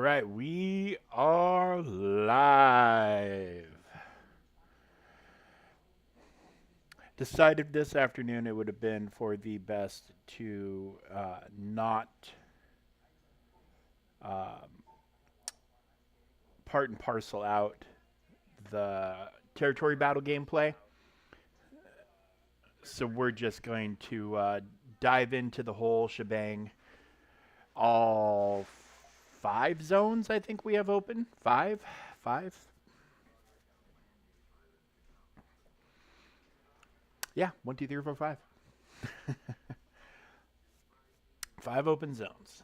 right, we are live. Decided this afternoon it would have been for the best to not um, part and parcel out the territory battle gameplay. So we're just going to dive into the whole shebang. All five zones, I think we have open. Five. Yeah, 1, 2, 3, 4, 5. Five open zones.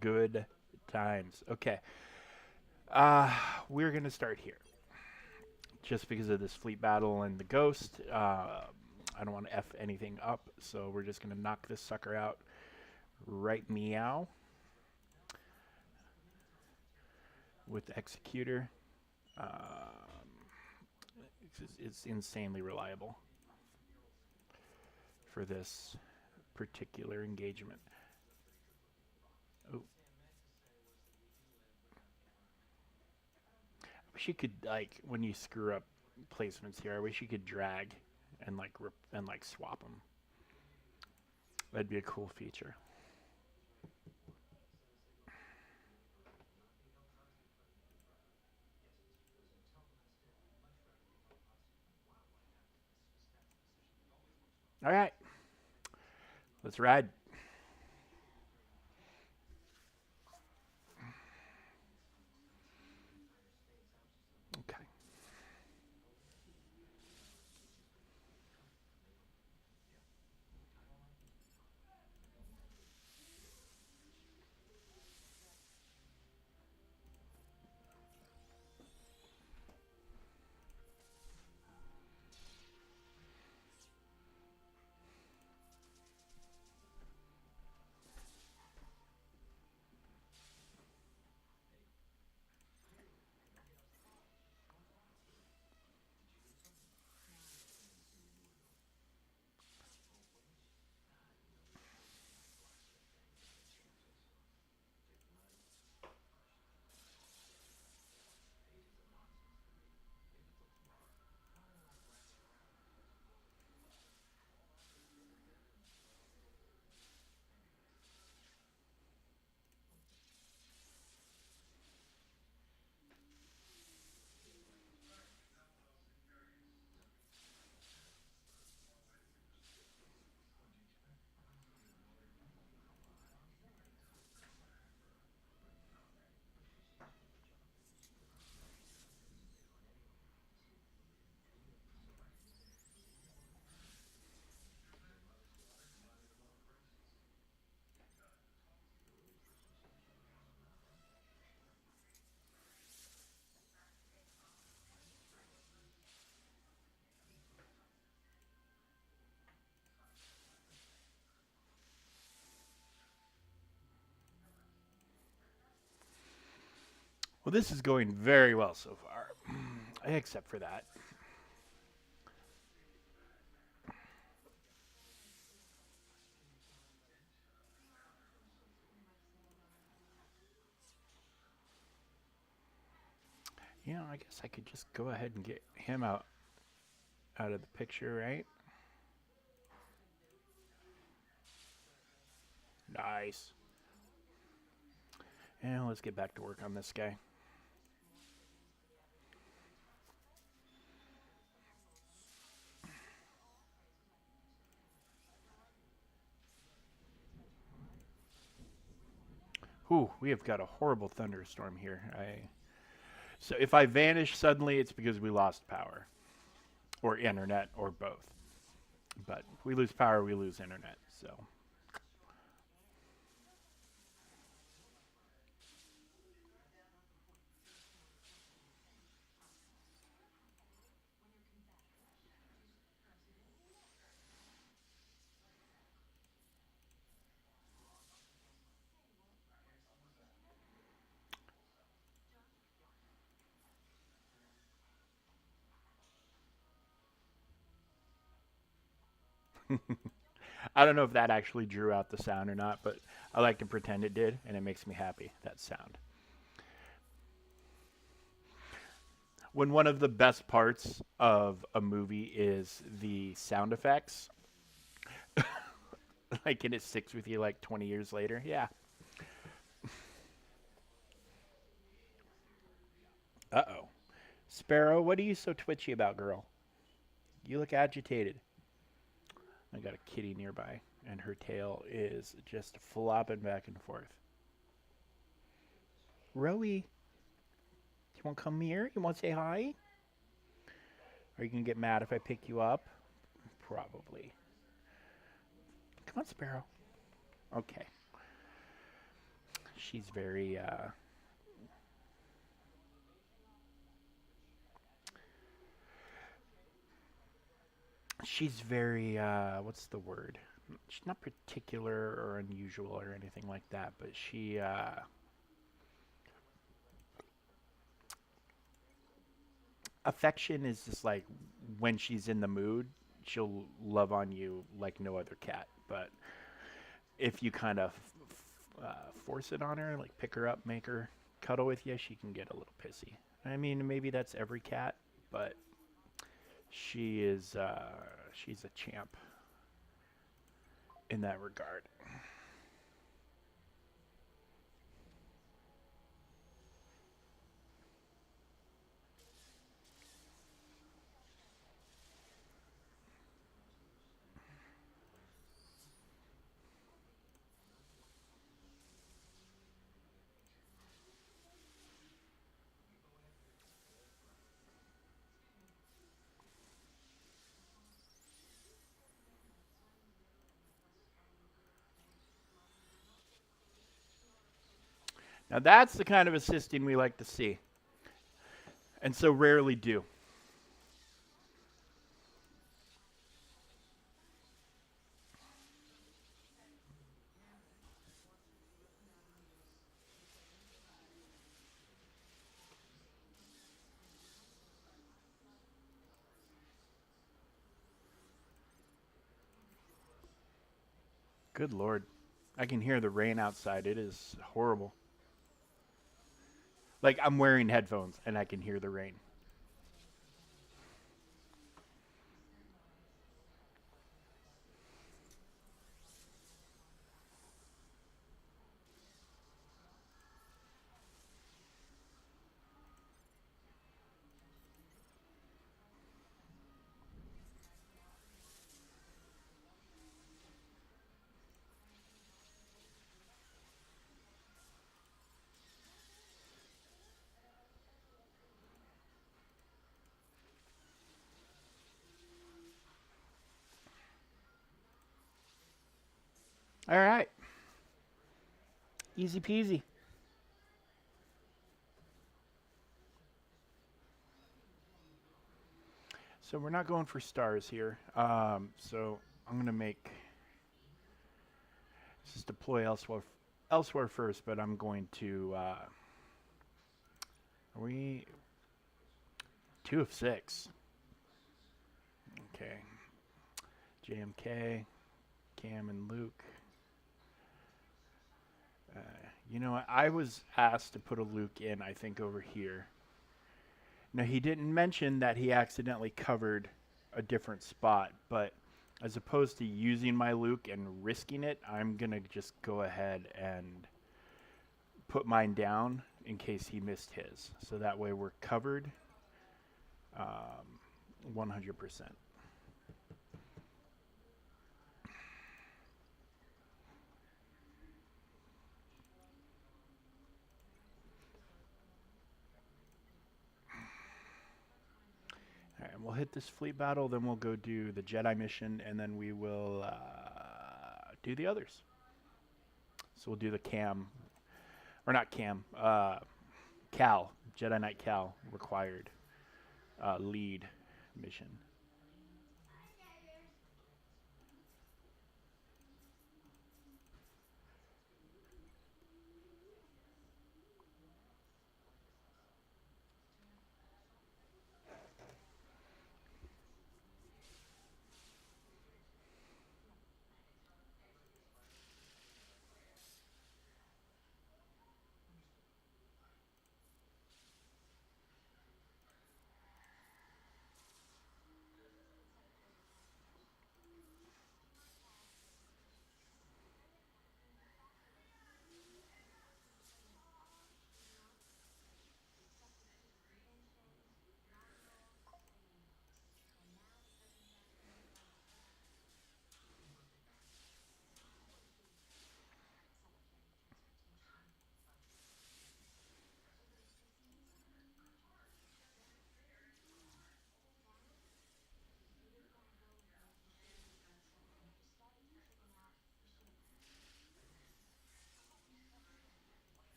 Good times. Okay. Uh, we're going to start here. Just because of this fleet battle and the ghost, I don't want to F anything up, so we're just going to knock this sucker out right meow with the executor. It's insanely reliable for this particular engagement. Oh, I wish you could, like, when you screw up placements here, I wish you could drag and like swap them. That'd be a cool feature. All right, let's ride. Okay. Well, this is going very well so far, except for that. I guess I could just go ahead and get him out of the picture, right? Nice. And let's get back to work on this guy. Ooh, we have got a horrible thunderstorm here. So if I vanish suddenly, it's because we lost power, or internet, or both. But if we lose power, we lose internet. So I don't know if that actually drew out the sound or not, but I like to pretend it did, and it makes me happy, that sound. When one of the best parts of a movie is the sound effects, like, and it sticks with you like 20 years later. Yeah. Uh oh. Sparrow, what are you so twitchy about, girl? You look agitated. I got a kitty nearby, and her tail is just flopping back and forth. Rowie, you want to come here? You want to say hi? Are you going to get mad if I pick you up? Probably. Come on, Sparrow. Okay. She's very, what's the word? She's not particular or unusual or anything like that, but affection is just like when she's in the mood, she'll love on you like no other cat. But if you kind of force it on her, like pick her up, make her cuddle with you, she can get a little pissy. I mean, maybe that's every cat, but she's a champ in that regard. Now that's the kind of assisting we like to see, and so rarely do. Good lord, I can hear the rain outside. It is horrible. Like I'm wearing headphones and I can hear the rain. All right, easy peasy. So we're not going for stars here. So I'm gonna make just deploy elsewhere first, but I'm going to. Are we 2 of 6? Okay. JMK, Cam, and Luke. Uh, you know what? I was asked to put a Luke in, I think, over here. Now, he didn't mention that he accidentally covered a different spot, but as opposed to using my Luke and risking it, I'm going to just go ahead and put mine down in case he missed his. So that way we're covered 100%. All right, and we'll hit this fleet battle, then we'll go do the Jedi mission, and then we will do the others. So we'll do the Cam, or not Cam, Cal, Jedi Knight Cal required lead mission.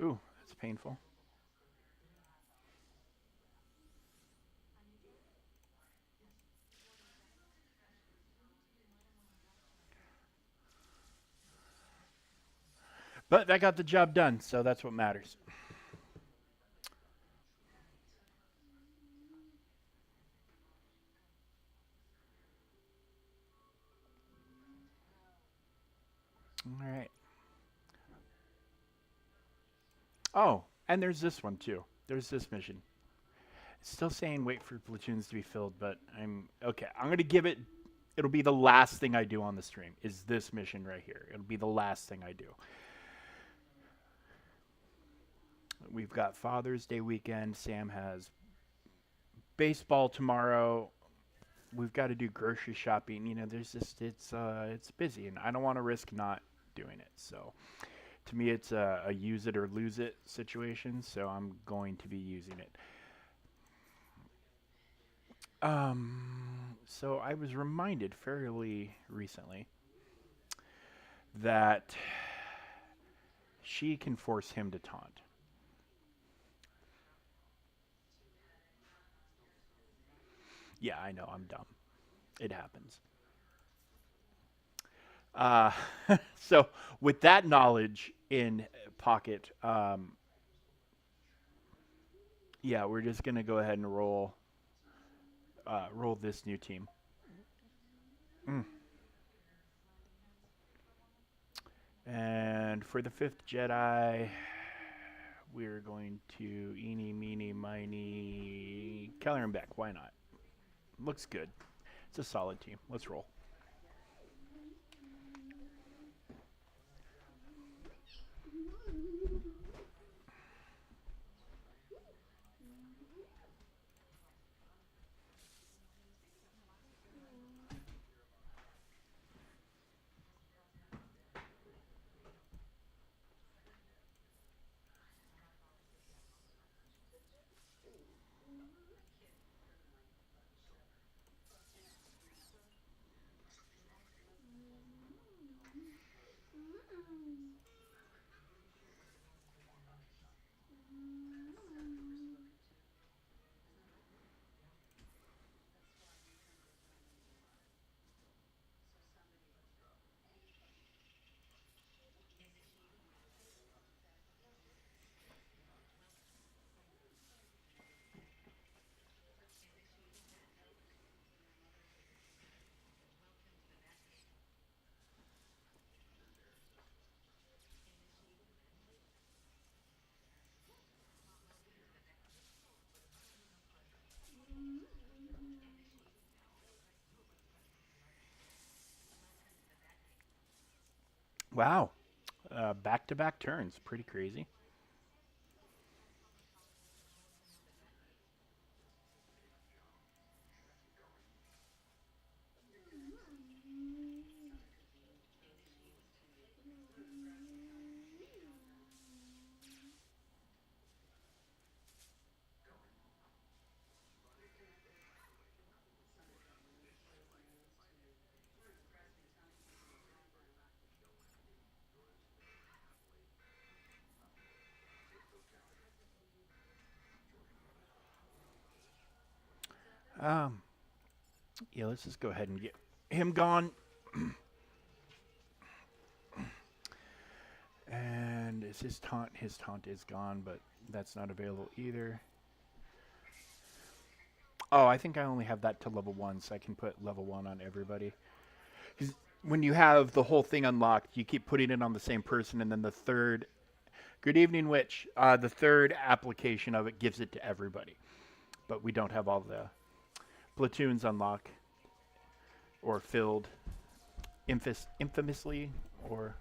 Ooh, that's painful. But that got the job done, so that's what matters. All right. Oh, and there's this one too. There's this mission. It's still saying wait for platoons to be filled, but I'm okay. I'm gonna give it. It'll be the last thing I do on the stream. Is this mission right here? It'll be the last thing I do. We've got Father's Day weekend. Sam has baseball tomorrow. We've got to do grocery shopping. You know, there's just it's busy, and I don't want to risk not doing it. So to me, it's a use it or lose it situation. So I'm going to be using it. So I was reminded fairly recently that she can force him to taunt. Yeah, I know, I'm dumb. It happens. Uh, so with that knowledge in pocket, yeah, we're just gonna go ahead and roll this new team. Mm. And for the fifth Jedi, we're going to eeny, meeny, miny, Keller and Beck. Why not? Looks good. It's a solid team. Let's roll. Wow. Back to back turns. Pretty crazy. Um, yeah, let's just go ahead and get him gone. And is his taunt? His taunt is gone, but that's not available either. Oh, I think I only have that to level 1, so I can put level 1 on everybody. Because when you have the whole thing unlocked, you keep putting it on the same person, and then the third. Good evening, Witch. The third application of it gives it to everybody, but we don't have all the platoons unlock or filled infamously, or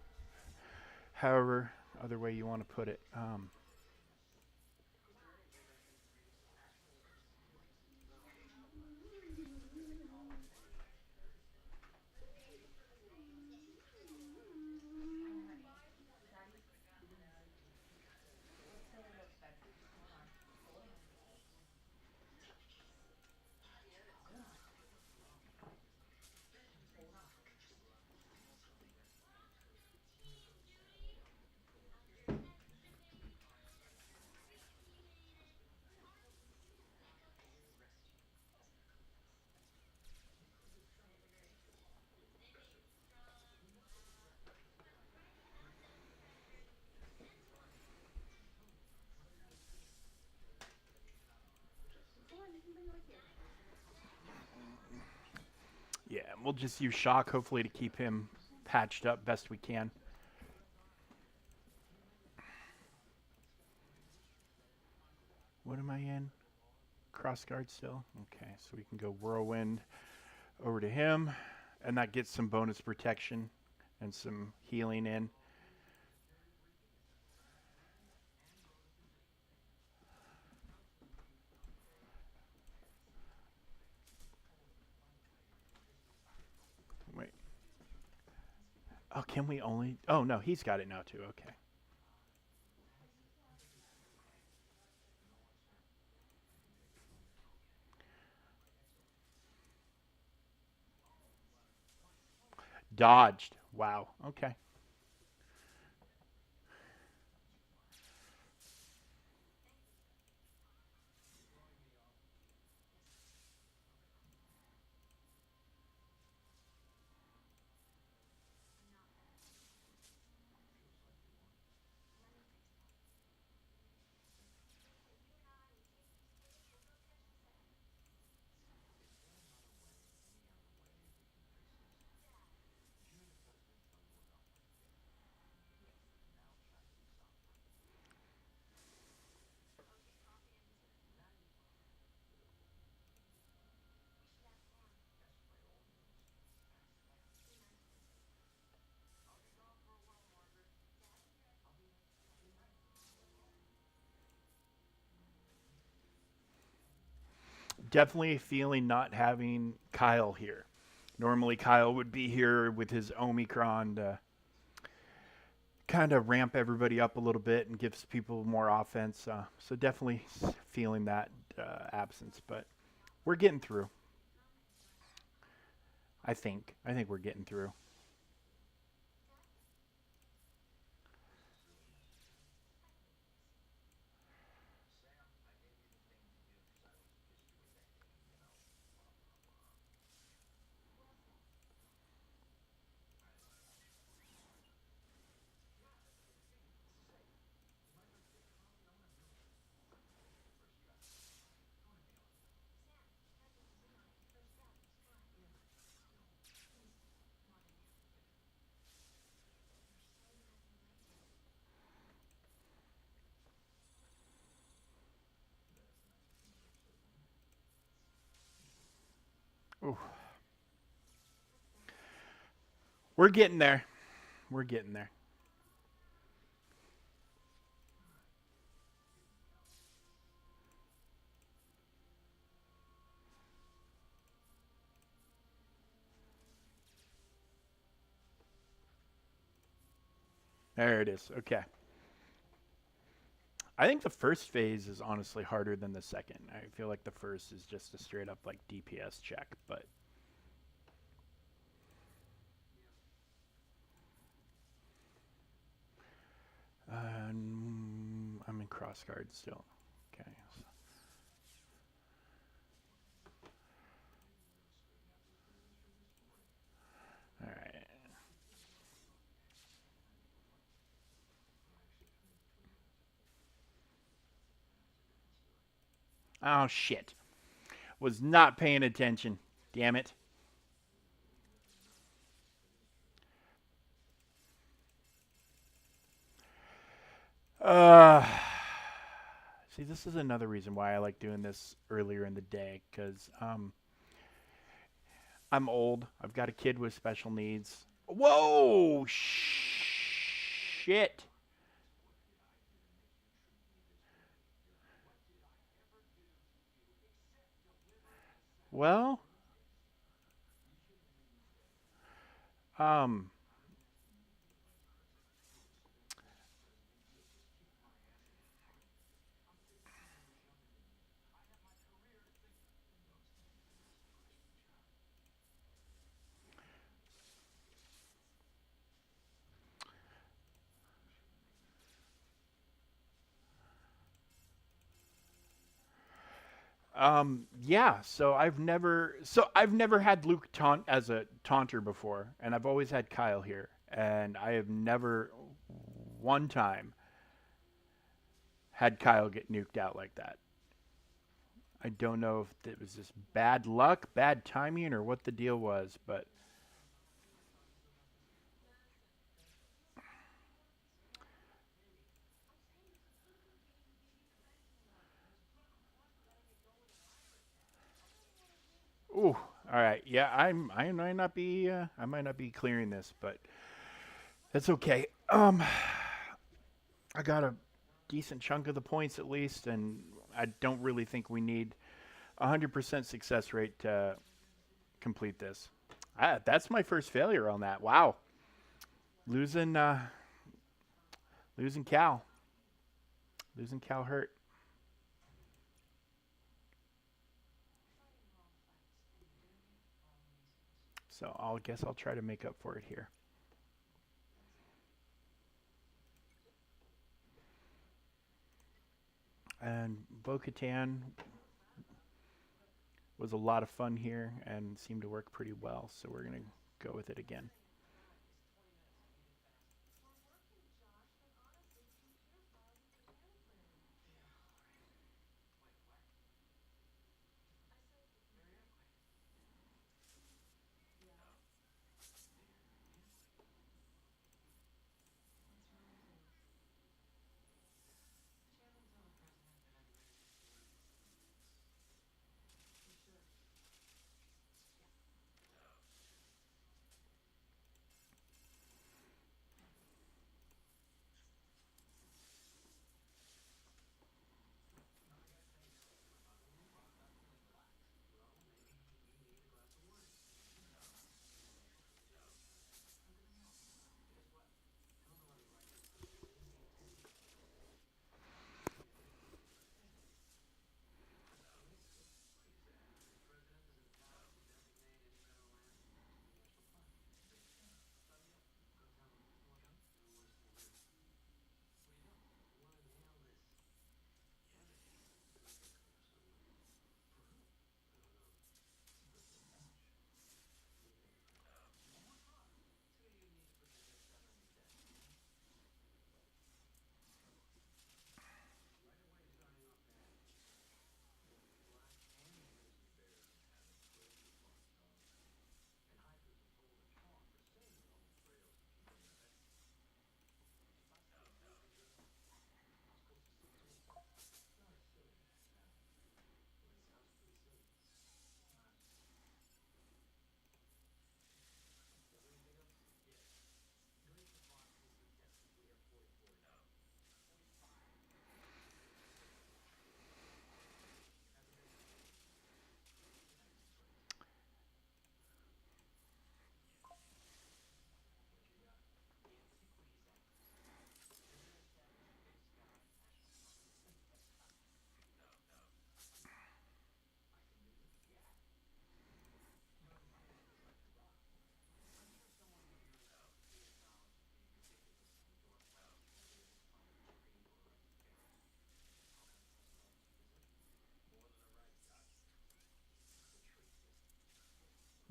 however other way you want to put it. We'll just use shock, hopefully, to keep him patched up best we can. What am I in? Cross guard still? Okay, so we can go whirlwind over to him, and that gets some bonus protection and some healing in. Wait. Oh, can we only... Oh, no, he's got it now, too. Okay. Dodged. Wow. Okay. Definitely feeling not having Kyle here. Normally, Kyle would be here with his Omicron to kind of ramp everybody up a little bit and gives people more offense. So definitely feeling that absence, but we're getting through. I think. I think we're getting through. Ooh. We're getting there. We're getting there. There it is. Okay. I think the first phase is honestly harder than the second. I feel like the first is just a straight up like DPS check, but I'm in cross guard still. Okay. All right. Oh shit. Was not paying attention. Damn it. Uh See, this is another reason why I like doing this earlier in the day cuz I'm old. I've got a kid with special needs. Whoa! Shit. Well, um yeah, so I've never had Luke taunt as a taunter before, and I've always had Kyle here, and I have never one time had Kyle get nuked out like that. I don't know if it was just bad luck, bad timing, or what the deal was, but ooh, all right. Yeah, I might not be clearing this, but that's okay. I got a decent chunk of the points at least, and I don't really think we need 100% success rate to complete this. That's my first failure on that. Wow, losing losing Cal, losing Cal hurt. So I'll guess I'll try to make up for it here. And Bo-Katan was a lot of fun here and seemed to work pretty well. So we're gonna go with it again.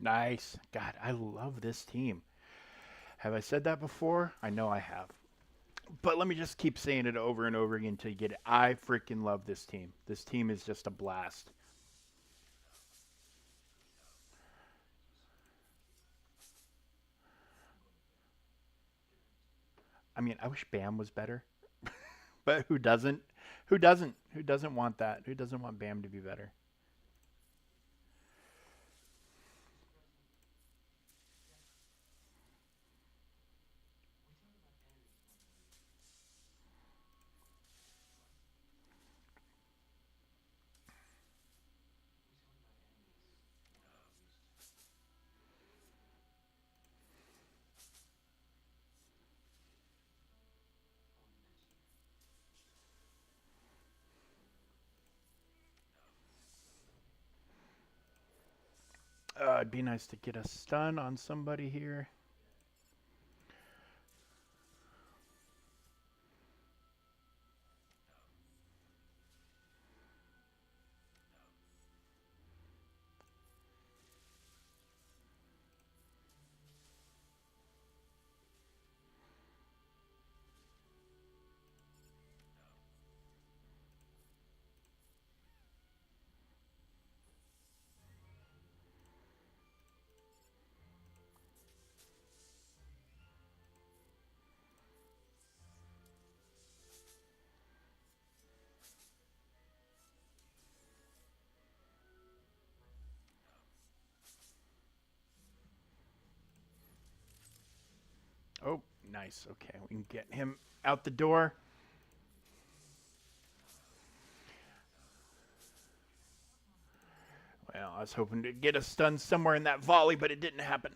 Nice. God, I love this team. Have I said that before? I know I have. But let me just keep saying it over and over again until you get it. I freaking love this team. This team is just a blast. I mean, I wish Bam was better, but who doesn't? Who doesn't? Who doesn't want that? Who doesn't want Bam to be better? It'd be nice to get a stun on somebody here. nice. Okay, we can get him out the door. Well, I was hoping to get a stun somewhere in that volley, but it didn't happen.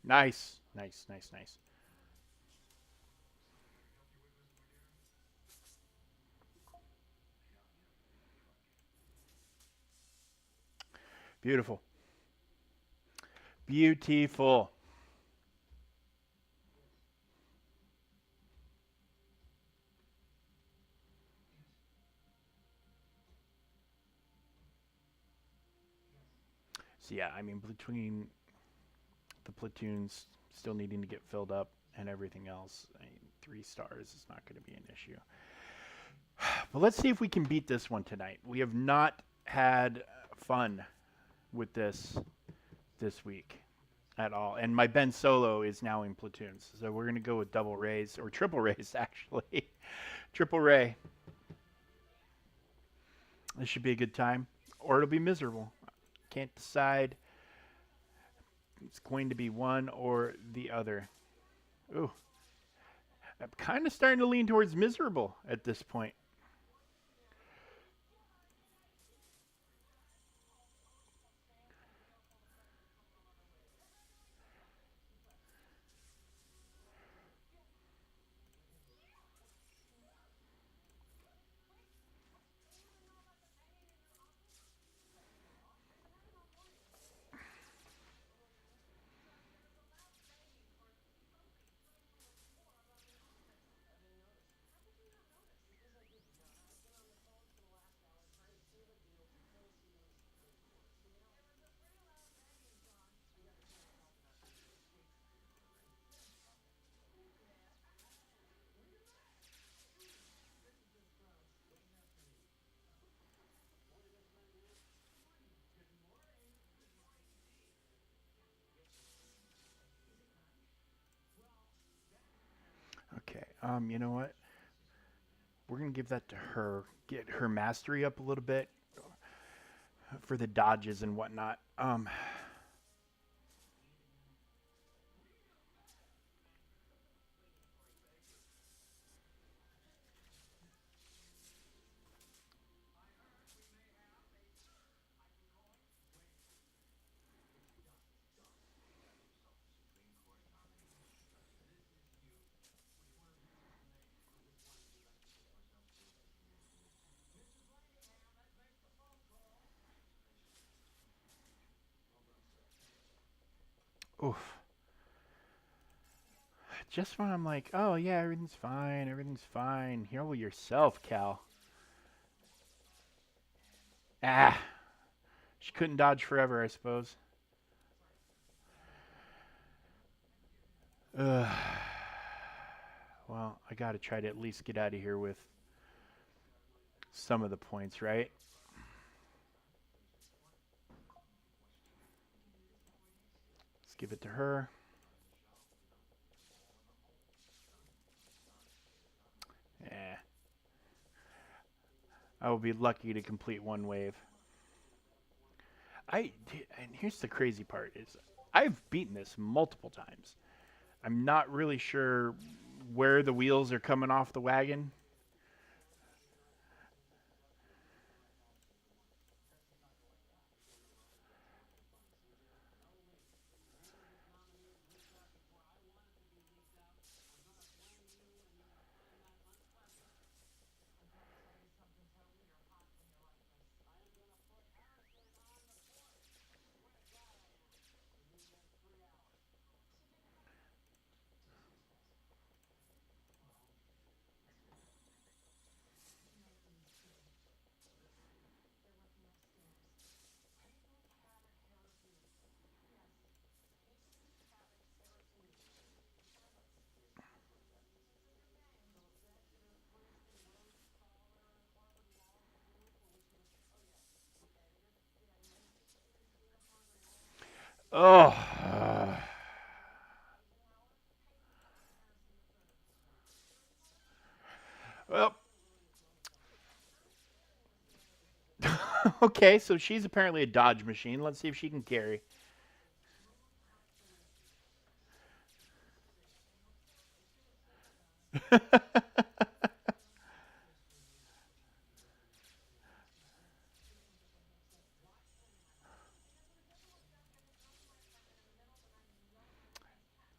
Nice. Nice, nice, nice. Beautiful. Beautiful. So yeah, I mean, between the platoons still needing to get filled up and everything else, I mean, 3 stars is not going to be an issue. But let's see if we can beat this one tonight. We have not had fun with this week at all. And my Ben Solo is now in platoons. So we're going to go with double rays, or triple rays, actually. Triple ray. This should be a good time, or it'll be miserable. Can't decide. It's going to be one or the other. Ooh. I'm kind of starting to lean towards miserable at this point. Okay. You know what? We're gonna give that to her. Get her mastery up a little bit for the dodges and whatnot. Oof. Just when I'm like, oh yeah, everything's fine. Heal yourself, Cal. Ah, she couldn't dodge forever, I suppose. Ugh. Well, I gotta try to at least get out of here with some of the points, right? Let's give it to her. Yeah. I will be lucky to complete one wave. And here's the crazy part is I've beaten this multiple times. I'm not really sure where the wheels are coming off the wagon. Oh. Well, Okay, so she's apparently a dodge machine. Let's see if she can carry.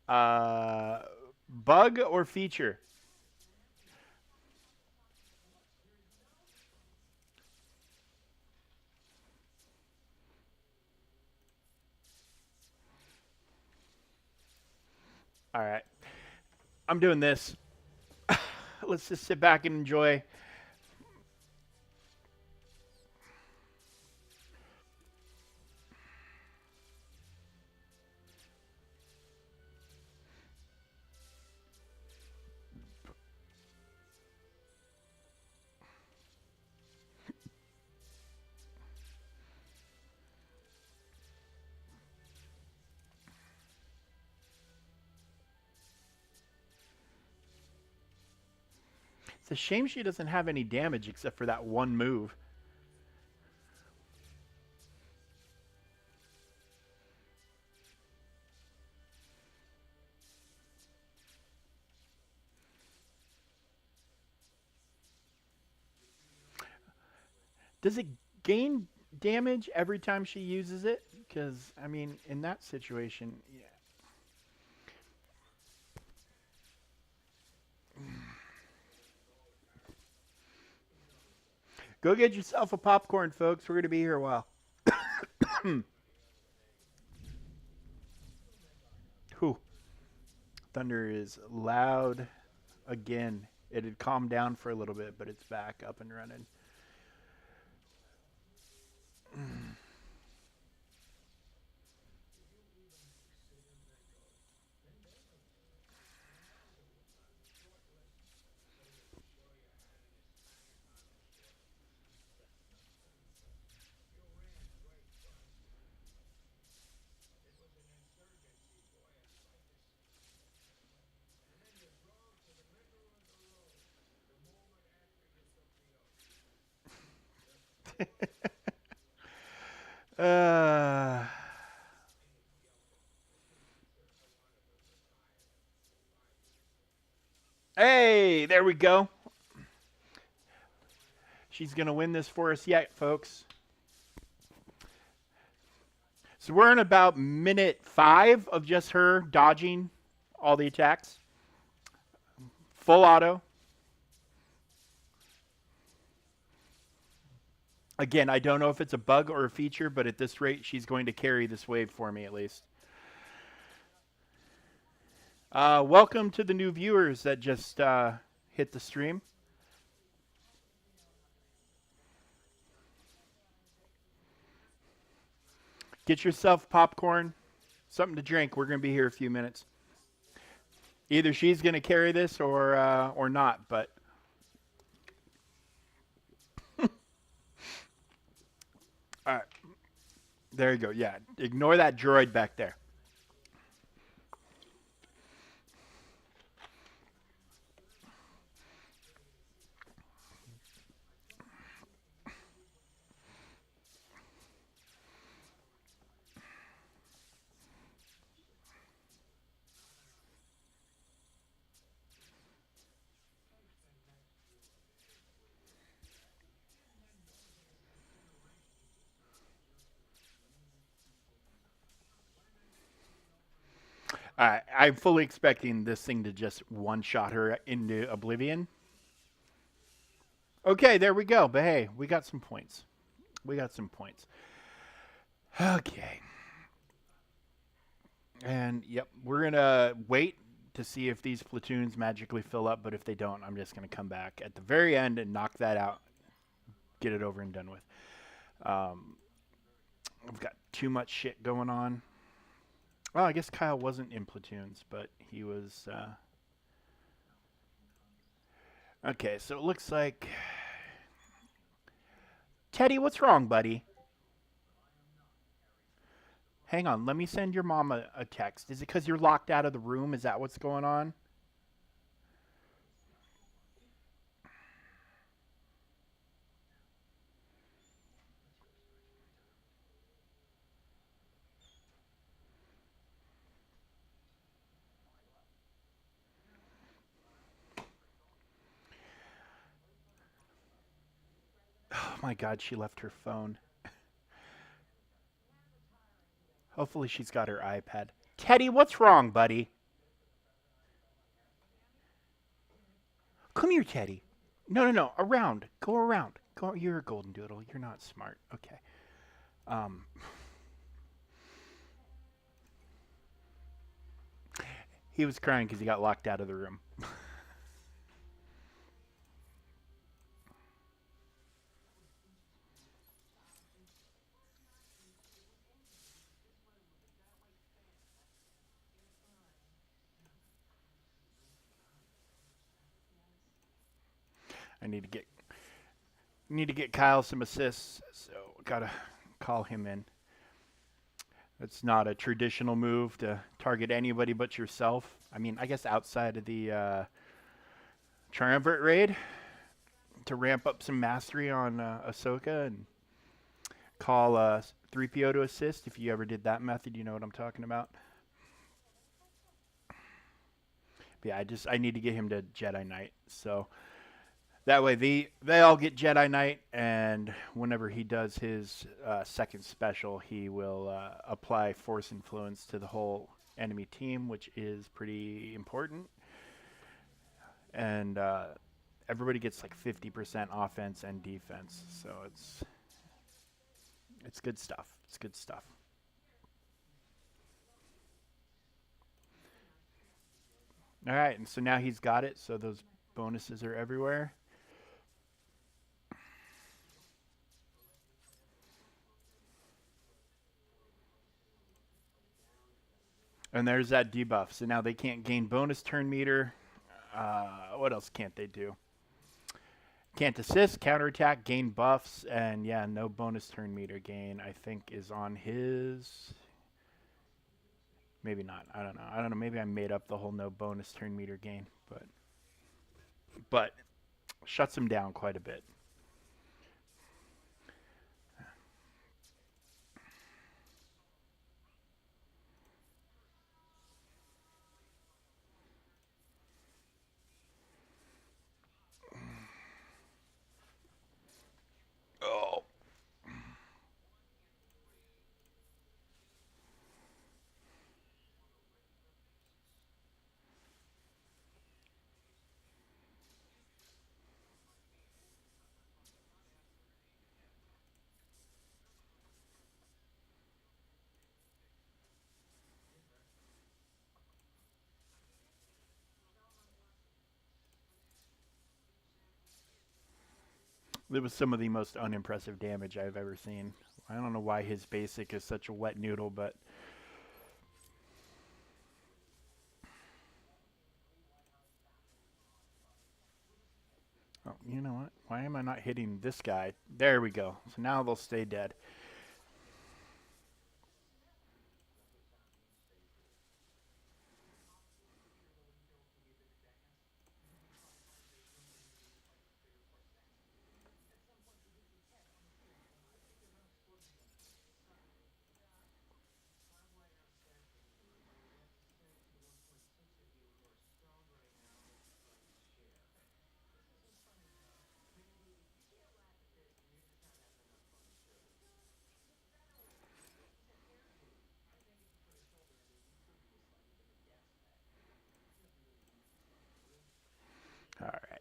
uh, Bug or feature? All right. I'm doing this. Let's just sit back and enjoy. It's a shame she doesn't have any damage except for that one move. Does it gain damage every time she uses it? Because, I mean, in that situation, yeah. Go get yourself a popcorn, folks. We're going to be here a while. Whew. Thunder is loud again. It had calmed down for a little bit, but it's back up and running. uh, hey, there we go. She's going to win this for us yet, folks. So we're in about minute 5 of just her dodging all the attacks. Full auto. Again, I don't know if it's a bug or a feature, but at this rate, she's going to carry this wave for me at least. Welcome to the new viewers that just hit the stream. Get yourself popcorn, something to drink. We're going to be here a few minutes. Either she's going to carry this or not, but all right. There you go. Yeah, ignore that droid back there. All right, I'm fully expecting this thing to just one-shot her into oblivion. Okay, there we go. But hey, we got some points. We got some points. Okay. And yep, we're going to wait to see if these platoons magically fill up, but if they don't, I'm just going to come back at the very end and knock that out. Get it over and done with. I've got too much shit going on. Well, I guess Kyle wasn't in platoons, but he was... Okay, so it looks like... Teddy, what's wrong, buddy? Hang on, let me send your mom a text. Is it because you're locked out of the room? Is that what's going on? my God, she left her phone. Hopefully she's got her iPad. Teddy, what's wrong, buddy? Come here, Teddy. No, no, no. Around. Go around. Go. You're a golden doodle. You're not smart. Okay. Um, he was crying because he got locked out of the room. I need to get Kyle some assists, so gotta call him in. It's not a traditional move to target anybody but yourself. I mean, I guess outside of the Triumvirate raid to ramp up some mastery on Ahsoka and call 3PO to assist. If you ever did that method, you know what I'm talking about. But yeah, I need to get him to Jedi Knight. So that way they all get Jedi Knight, and whenever he does his second special, he will apply Force influence to the whole enemy team, which is pretty important. And everybody gets like 50% offense and defense, so it's good stuff. It's good stuff. All right, and so now he's got it. So those bonuses are everywhere. And there's that debuff. So now they can't gain bonus turn meter. What else can't they do? Can't assist, counterattack, gain buffs, and yeah, no bonus turn meter gain. I think is on his. Maybe not. I don't know. I don't know. Maybe I made up the whole no bonus turn meter gain, but shuts him down quite a bit. Oh, it was some of the most unimpressive damage I've ever seen. I don't know why his basic is such a wet noodle, but oh, you know what? Why am I not hitting this guy? There we go. So now they'll stay dead. All right.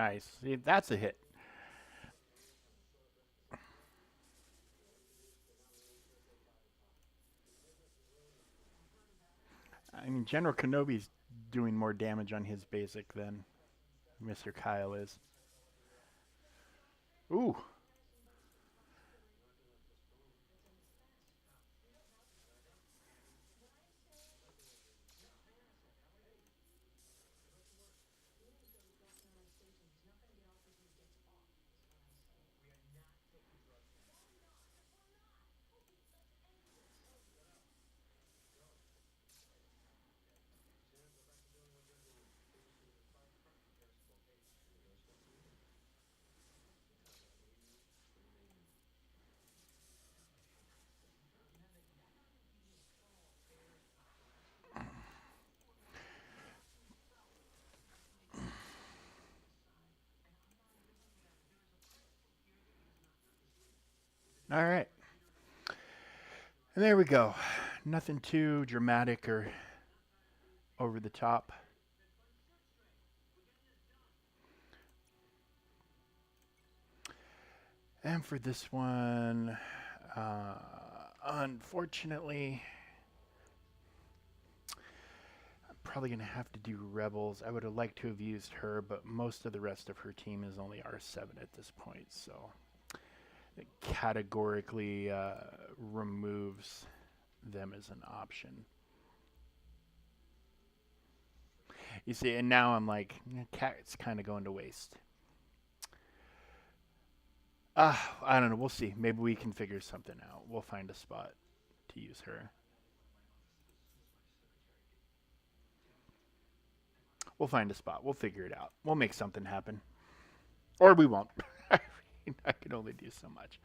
Nice. See, that's a hit. I mean, General Kenobi's doing more damage on his basic than Mr. Kyle is. Ooh. All right. And there we go. Nothing too dramatic or over the top. And for this one, uh, unfortunately, I'm probably going to have to do Rebels. I would have liked to have used her, but most of the rest of her team is only R7 at this point, so it categorically removes them as an option. You see, and now I'm like, it's kind of going to waste. I don't know. We'll see. Maybe we can figure something out. We'll find a spot to use her. We'll find a spot. We'll figure it out. We'll make something happen. Or we won't. I mean, I can only do so much.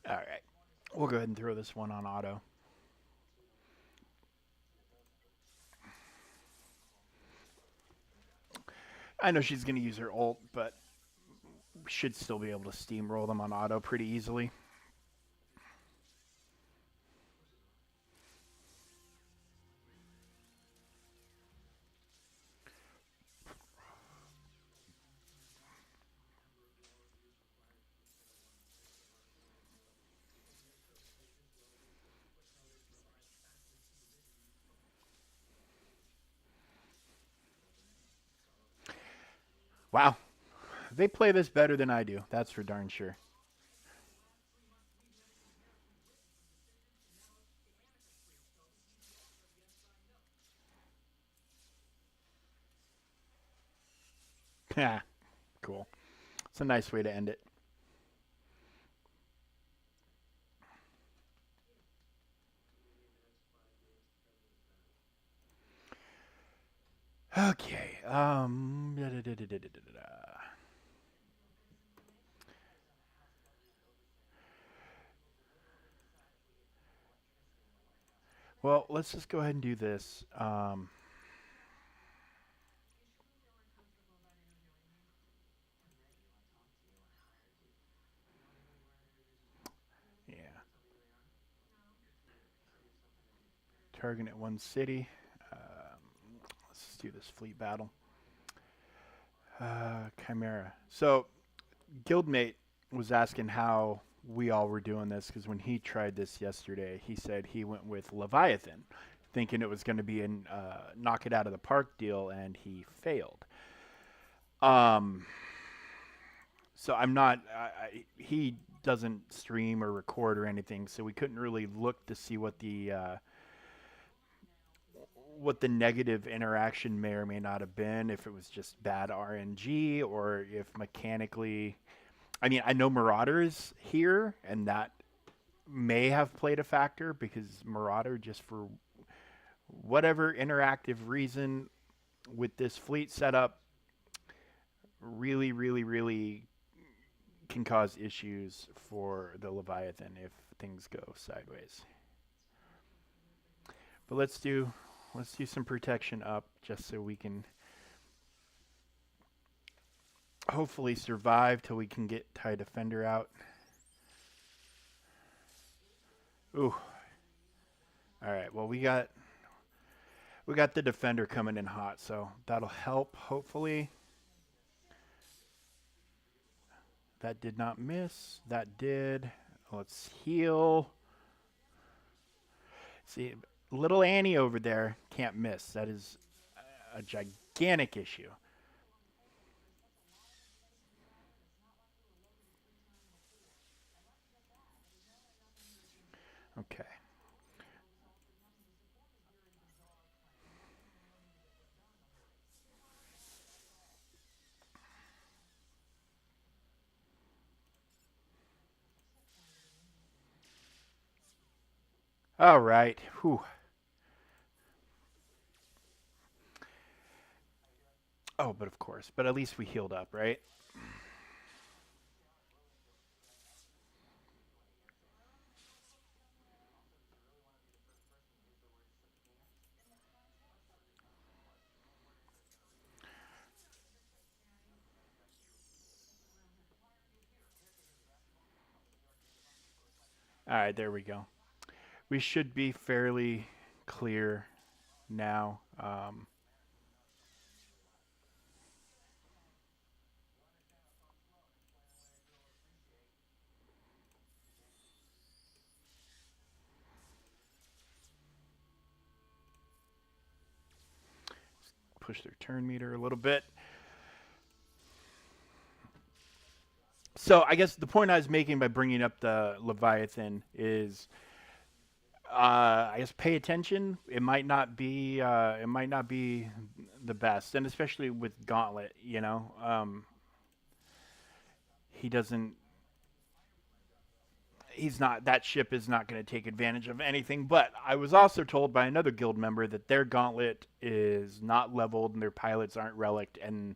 All right. We'll go ahead and throw this one on auto. I know she's going to use her ult, but should still be able to steamroll them on auto pretty easily. Wow. They play this better than I do. That's for darn sure. Yeah, cool. It's a nice way to end it. Okay. Well, let's just go ahead and do this. Yeah. Target at one city. Let's just do this fleet battle. Chimera. So, Guildmate was asking how we all were doing this because when he tried this yesterday, he said he went with Leviathan, thinking it was going to be a knock it out of the park deal, and he failed. Um, so I'm not. He doesn't stream or record or anything, so we couldn't really look to see what the negative interaction may or may not have been. If it was just bad RNG or if mechanically. I mean, I know Marauder is here, and that may have played a factor because Marauder, just for whatever interactive reason with this fleet setup, really, really, really can cause issues for the Leviathan if things go sideways. But let's do some protection up just so we can hopefully survive till we can get TIE Defender out. Ooh. All right. Well, we got the Defender coming in hot, so that'll help hopefully. That did not miss. That did. Let's heal. See, little Annie over there can't miss. That is a gigantic issue. Okay. All right. Whew. Oh, but of course. But at least we healed up, right? All right, there we go. We should be fairly clear now. Push their turn meter a little bit. So I guess the point I was making by bringing up the Leviathan is, I guess pay attention. It might not be the best, and especially with Gauntlet. He doesn't. He's not. That ship is not going to take advantage of anything. But I was also told by another guild member that their Gauntlet is not leveled and their pilots aren't relicked, and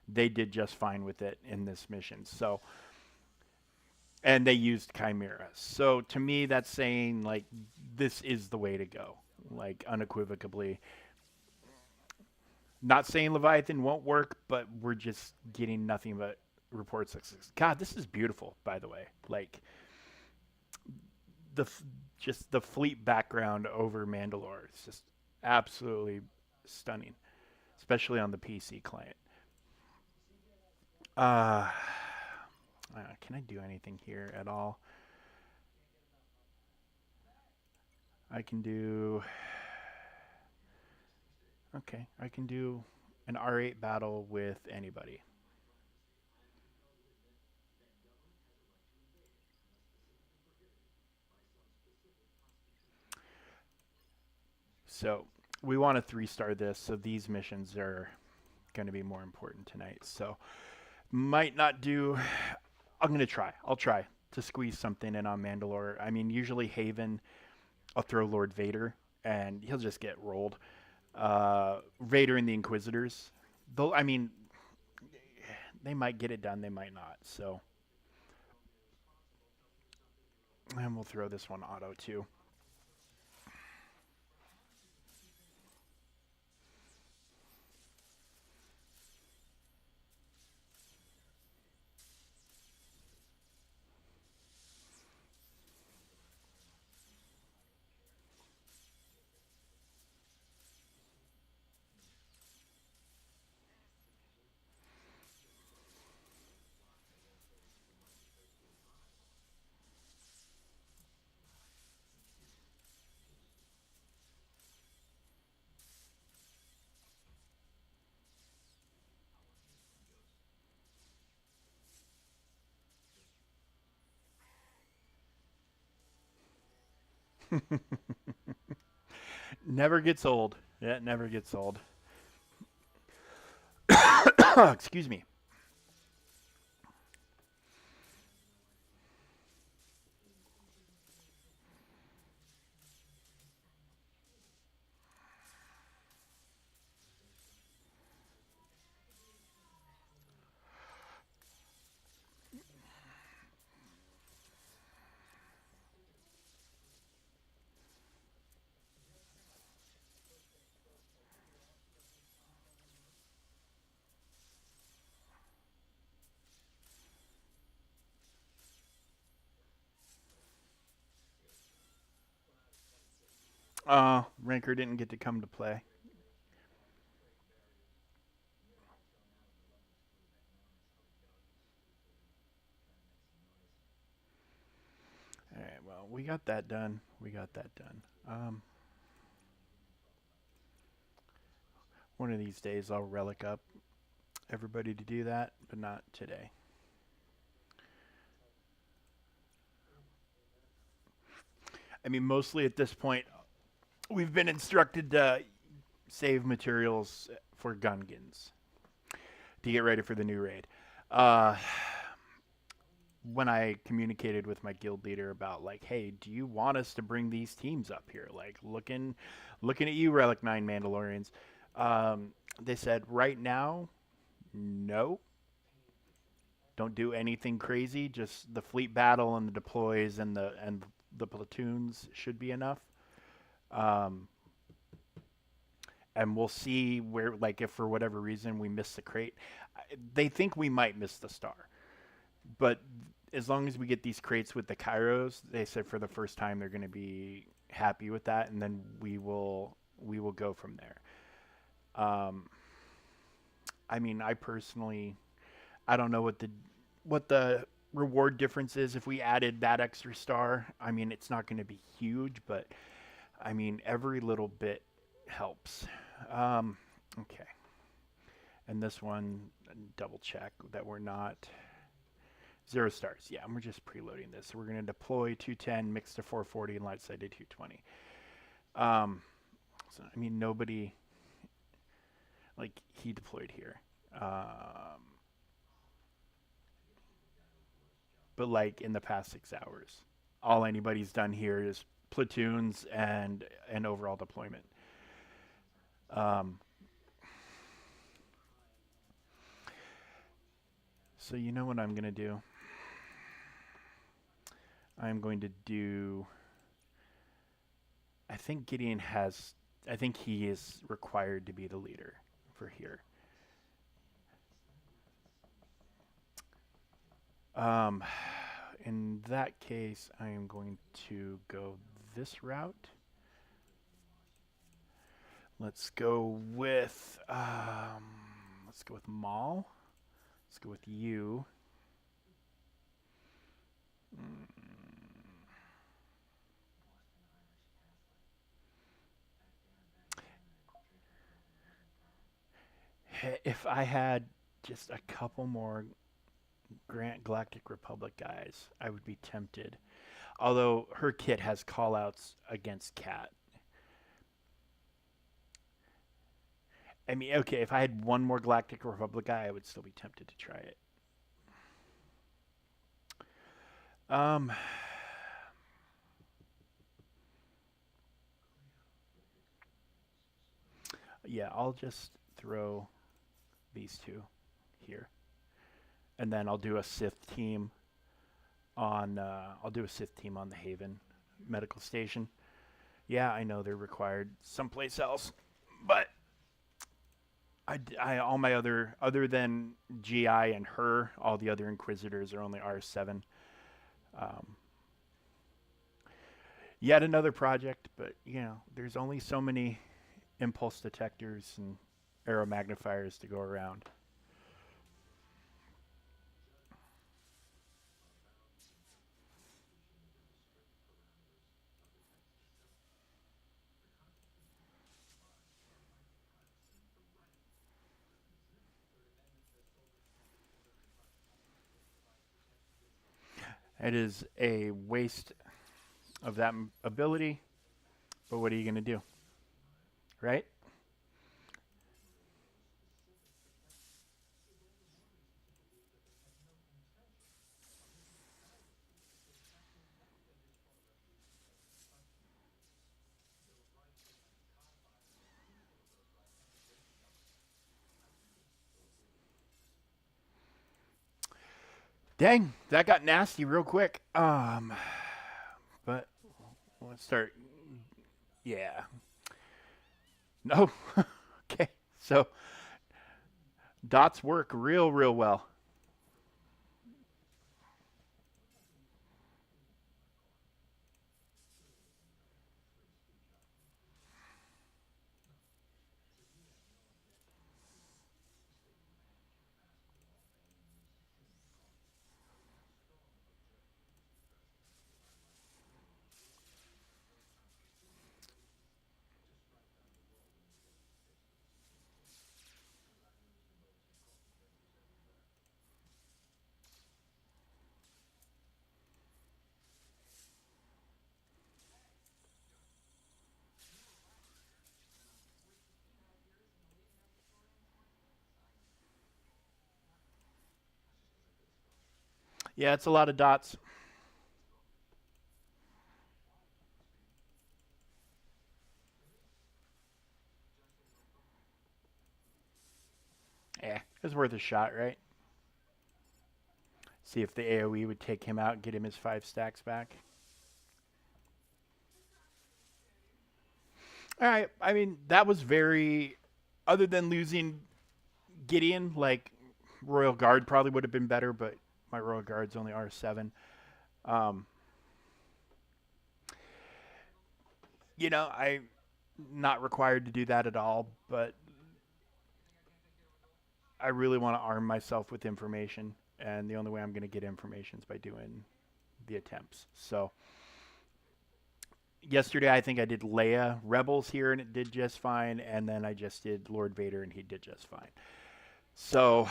they did just fine with it in this mission. So and they used chimeras. So to me, that's saying like this is the way to go, like unequivocally. Not saying Leviathan won't work, but we're just getting nothing but reports of success. God, this is beautiful, by the way. Like the just the fleet background over Mandalore is just absolutely stunning, especially on the PC client. Uh, can I do anything here at all? I can do. Okay, I can do an R8 battle with anybody. So we want to three-star this, so these missions are going to be more important tonight. So might not do. I'm going to try. I'll try to squeeze something in on Mandalore. I mean, usually Haven, I'll throw Lord Vader, and he'll just get rolled. Vader and the Inquisitors, though, I mean, they might get it done, they might not. So, and we'll throw this one auto too. Never gets old. Yeah, it never gets old. Excuse me. Ranker didn't get to come to play. All right, well, we got that done. We got that done. One of these days I'll relic up everybody to do that, but not today. I mean, mostly at this point, we've been instructed to save materials for Gungans to get ready for the new raid. Uh, when I communicated with my guild leader about like, hey, do you want us to bring these teams up here? Like looking at you, Relic 9 Mandalorians. They said right now, no. Don't do anything crazy. Just the fleet battle and the deploys and the platoons should be enough. Um, and we'll see where, like, if for whatever reason we miss the crate. They think we might miss the star, but as long as we get these crates with the Kairos, they said for the first time they're going to be happy with that, and then we will go from there. Um, I mean, I personally, I don't know what the reward difference is if we added that extra star. I mean, it's not going to be huge, but I mean, every little bit helps. Okay. And this one, double check that we're not 0 stars. Yeah, and we're just preloading this. So we're going to deploy 210, mix to 440, and light side to 220. So, I mean, nobody, like, he deployed here. But, like, in the past 6 hours, all anybody's done here is platoons and an overall deployment. Um, so, you know what I'm going to do? I'm going to do. I think Gideon has. I think he is required to be the leader for here. Um, in that case, I am going to go this route. Let's go with. Let's go with Maul. Let's go with you. If I had just a couple more Grant Galactic Republic guys, I would be tempted. Although her kit has callouts against Cat. I mean, okay, if I had one more Galactic Republic guy, I would still be tempted to try it. Um, yeah, I'll just throw these two here, and then I'll do a Sith team on the Haven medical station. Yeah, I know they're required someplace else, but all my other than GI and her, all the other Inquisitors are only R7. Um, Yet another project, but there's only so many impulse detectors and arrow magnifiers to go around. It is a waste of that ability, but what are you going to do? Right? Dang, that got nasty real quick. But let's start. Yeah. No. Okay. So dots work real well. Yeah, it's a lot of dots. Yeah, it's worth a shot, right? See if the AoE would take him out and get him his 5 stacks back. All right. I mean, that was very. Other than losing Gideon, like Royal Guard probably would have been better, but my Royal Guard's only R7. Um, I'm not required to do that at all, but I really want to arm myself with information, and the only way I'm going to get information is by doing the attempts. So yesterday I think I did Leia Rebels here, and it did just fine, and then I just did Lord Vader, and he did just fine. So,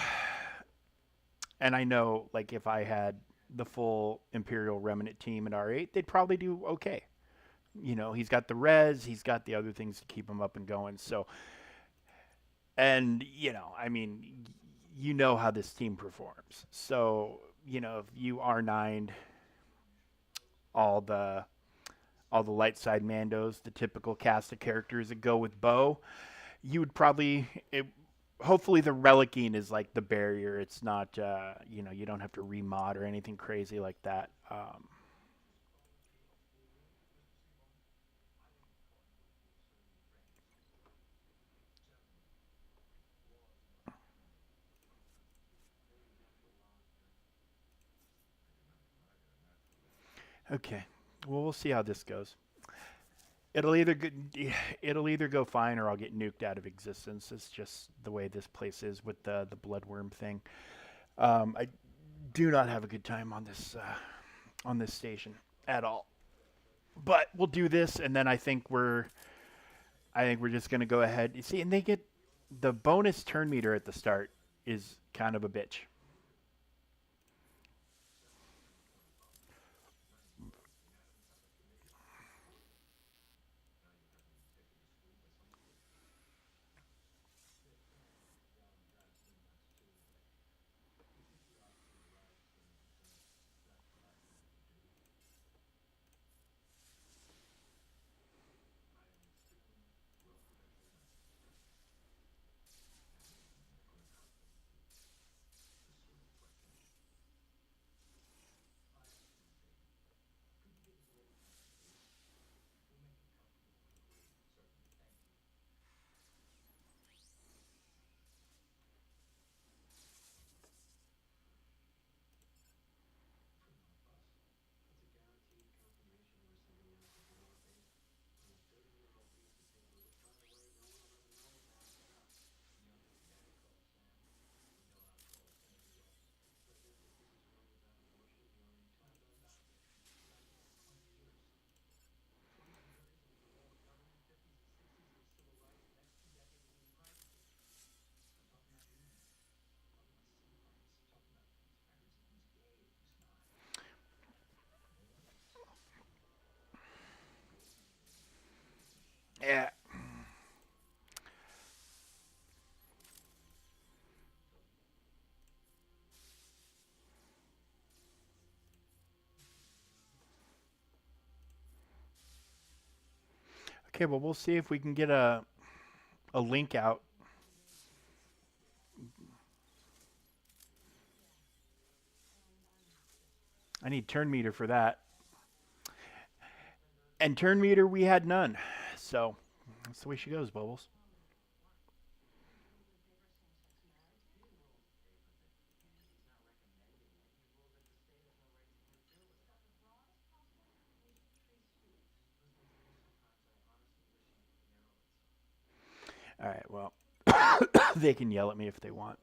and I know like if I had the full Imperial Remnant team at R8, they'd probably do okay. He's got the res, he's got the other things to keep him up and going. So, and I mean, how this team performs. So, if you R9'd all the light side Mandos, the typical cast of characters that go with Bo, you would probably hopefully the relicing is like the barrier. It's not you don't have to remod or anything crazy like that. Okay. Well, we'll see how this goes. It'll either go, it'll either go fine or I'll get nuked out of existence. It's just the way this place is with the bloodworm thing. I do not have a good time on this station at all. But we'll do this, and then I think we're just gonna go ahead. You see, and they get the bonus turn meter at the start is kind of a bitch. Yeah. Okay, well, we'll see if we can get a link out. I need turn meter for that. And turn meter, we had none. So that's the way she goes, Bubbles. All right, well, they can yell at me if they want.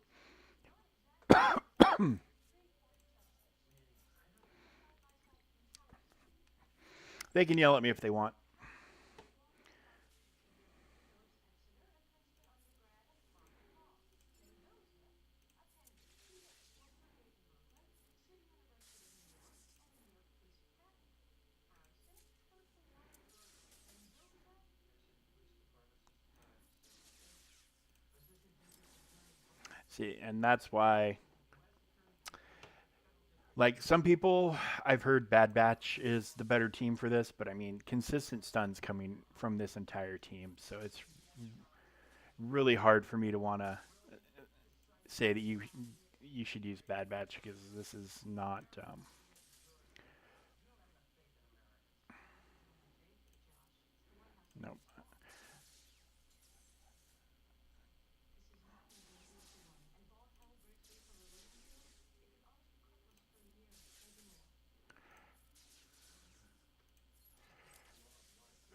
They can yell at me if they want. See, and that's why, like, some people, I've heard Bad Batch is the better team for this, but I mean, consistent stuns coming from this entire team. So it's really hard for me to want to say that you should use Bad Batch because this is not. No.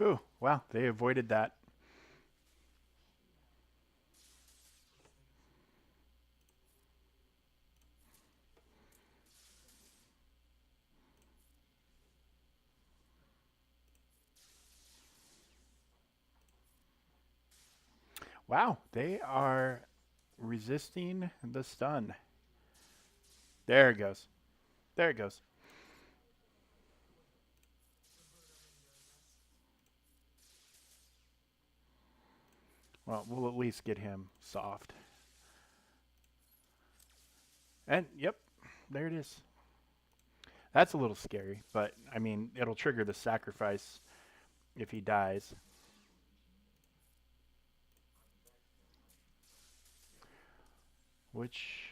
Ooh, wow, they avoided that. Wow, they are resisting the stun. There it goes. There it goes. Well, we'll at least get him soft. And yep, there it is. That's a little scary, but I mean, it'll trigger the sacrifice if he dies. Which,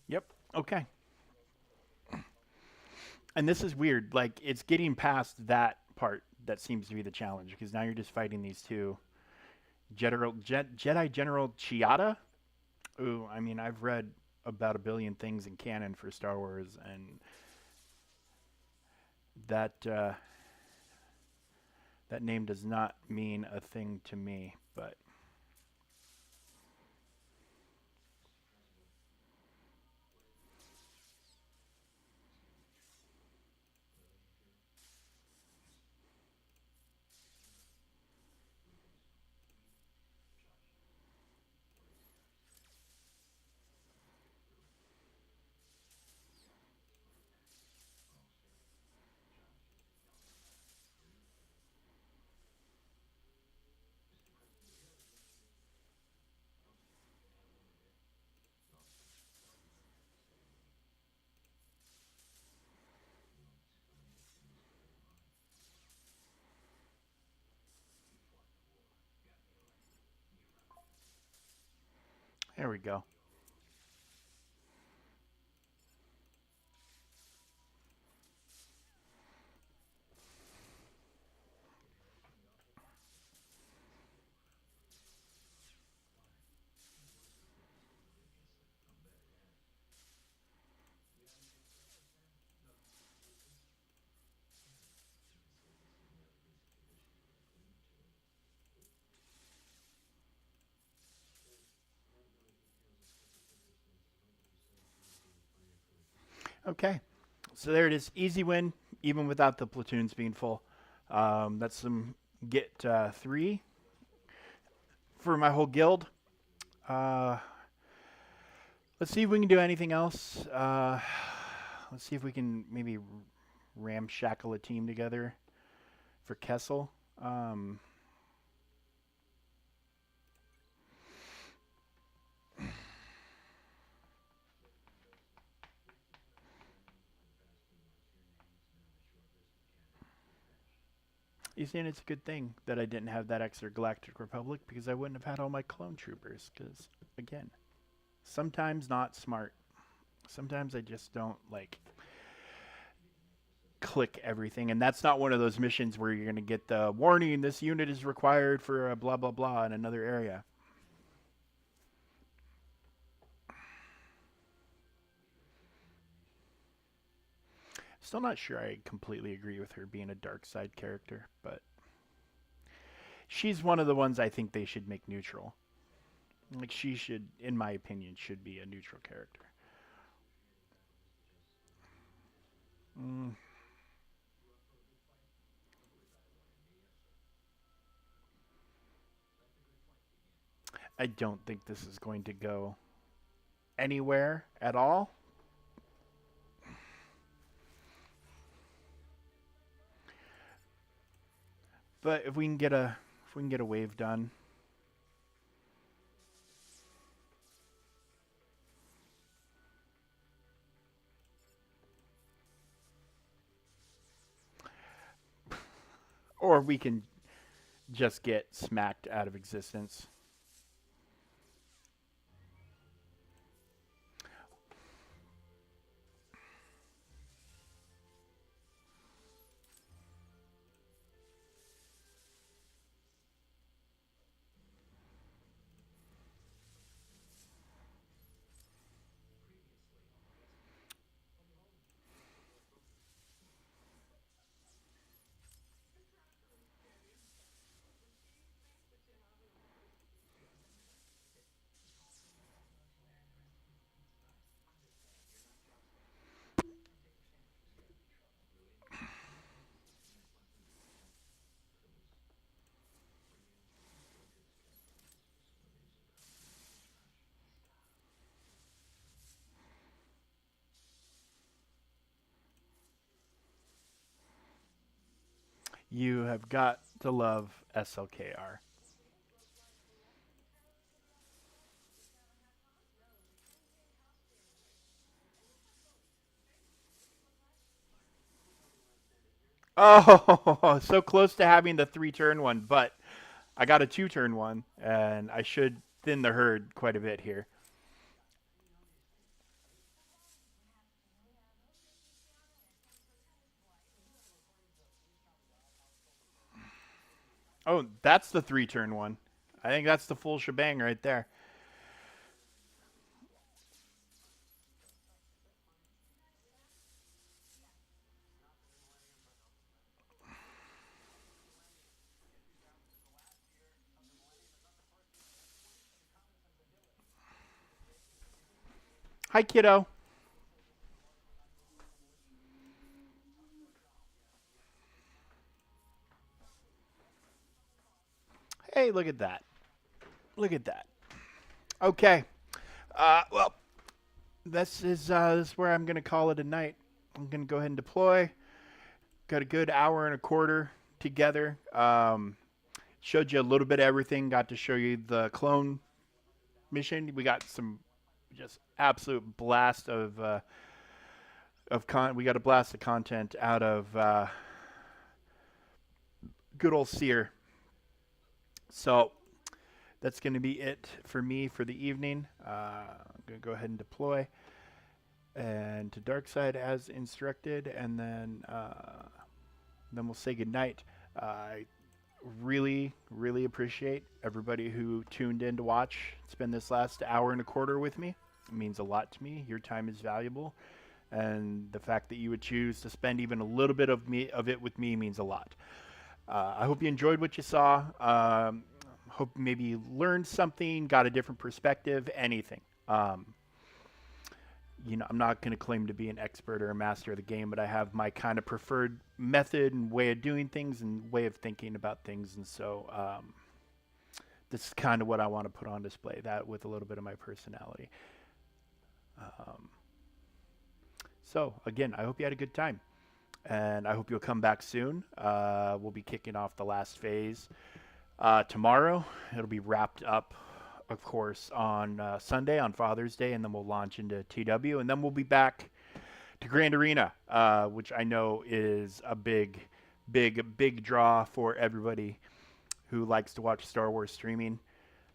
yep, okay. And this is weird. Like, it's getting past that part that seems to be the challenge because now you're just fighting these two. Jedi General Chiata? Ooh, I mean, I've read about a billion things in canon for Star Wars, and that that name does not mean a thing to me. But there we go. Okay. So there it is. Easy win, even without the platoons being full. That's some get 3 for my whole guild. Uh, let's see if we can do anything else. Let's see if we can maybe ramshackle a team together for Kessel. You see, it's a good thing that I didn't have that extra Galactic Republic because I wouldn't have had all my clone troopers. Because, again, sometimes not smart. Sometimes I just don't, like, click everything. And that's not one of those missions where you're going to get the warning, this unit is required for a blah, blah, blah in another area. Still not sure I completely agree with her being a dark side character, but she's one of the ones I think they should make neutral. Like, she should, in my opinion, should be a neutral character. Mm. I don't think this is going to go anywhere at all. But if we can get a wave done. Or we can just get smacked out of existence. You have got to love SLKR. Oh, so close to having the 3-turn one, but I got a 2-turn one, and I should thin the herd quite a bit here. Oh, that's the 3-turn one. I think that's the full shebang right there. Hi, kiddo. Hey, look at that. Look at that. Okay. Well, this is where I'm gonna call it a night. I'm gonna go ahead and deploy. Got a good hour and a quarter together. Showed you a little bit of everything. Got to show you the clone mission. We got some just absolute blast of con. We got a blast of content out of good old Seer. So that's going to be it for me for the evening. I'm going to go ahead and deploy and to dark side as instructed, and then we'll say goodnight. I really appreciate everybody who tuned in to watch, spend this last hour and a quarter with me. It means a lot to me. Your time is valuable, and the fact that you would choose to spend even a little bit of it with me means a lot. I hope you enjoyed what you saw. Hope maybe you learned something, got a different perspective, anything. I'm not going to claim to be an expert or a master of the game, but I have my kind of preferred method and way of doing things and way of thinking about things. And so this is kind of what I want to put on display, that with a little bit of my personality. Um, so, again, I hope you had a good time. And I hope you'll come back soon. We'll be kicking off the last phase tomorrow. It'll be wrapped up, of course, on Sunday, on Father's Day, and then we'll launch into TW. And then we'll be back to Grand Arena, which I know is a big draw for everybody who likes to watch Star Wars streaming.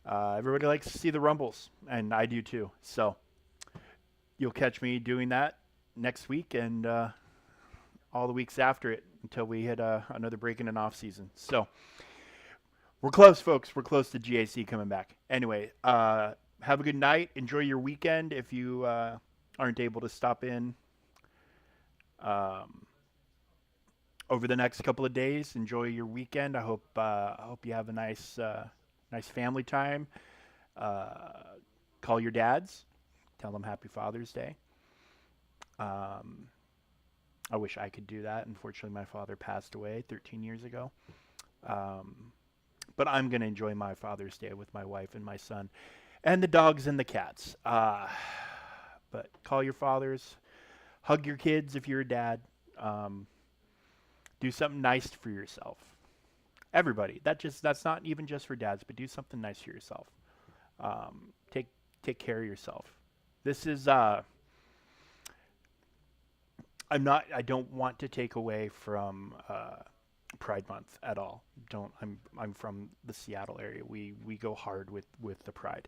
Everybody likes to see the Rumbles, and I do too. So you'll catch me doing that next week and all the weeks after it until we hit another break in an off season. So we're close, folks. We're close to GAC coming back. Anyway, have a good night. Enjoy your weekend if you aren't able to stop in over the next couple of days. Enjoy your weekend. I hope you have a nice family time. Call your dads. Tell them Happy Father's Day. I wish I could do that. Unfortunately, my father passed away 13 years ago. But I'm going to enjoy my Father's Day with my wife and my son and the dogs and the cats. But call your fathers. Hug your kids if you're a dad. Do something nice for yourself. Everybody. That's not even just for dads, but do something nice for yourself. Take care of yourself. This is I don't want to take away from Pride Month at all. I'm from the Seattle area. We go hard with the Pride.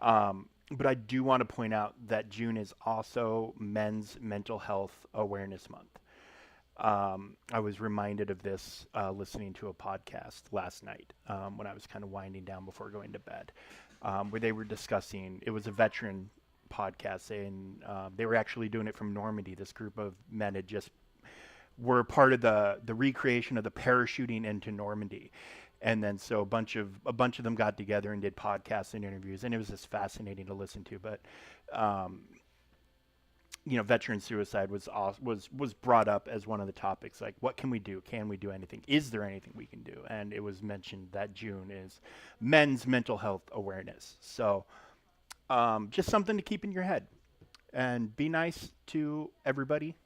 But I do want to point out that June is also Men's Mental Health Awareness Month. I was reminded of this listening to a podcast last night when I was kind of winding down before going to bed, where they were discussing, it was a veteran podcast, and they were actually doing it from Normandy. This group of men were part of the recreation of the parachuting into Normandy. And then so a bunch of them got together and did podcasts and interviews, and it was just fascinating to listen to. But veteran suicide was brought up as one of the topics. Like, what can we do? Can we do anything? Is there anything we can do? And it was mentioned that June is Men's Mental Health Awareness. So just something to keep in your head, and be nice to everybody,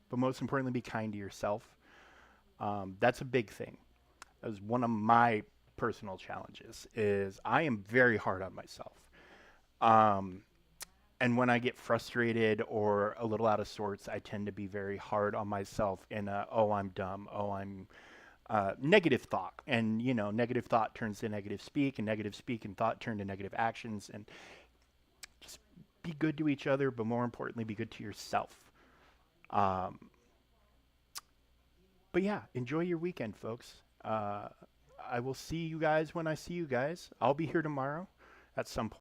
but most importantly, be kind to yourself. That's a big thing. As one of my personal challenges is I am very hard on myself. And when I get frustrated or a little out of sorts, I tend to be very hard on myself in I'm dumb, I'm negative thought. And, negative thought turns to negative speak, and negative speak and thought turn to negative actions. And just be good to each other, but more importantly, be good to yourself. But yeah, enjoy your weekend, folks. I will see you guys when I see you guys. I'll be here tomorrow at some point.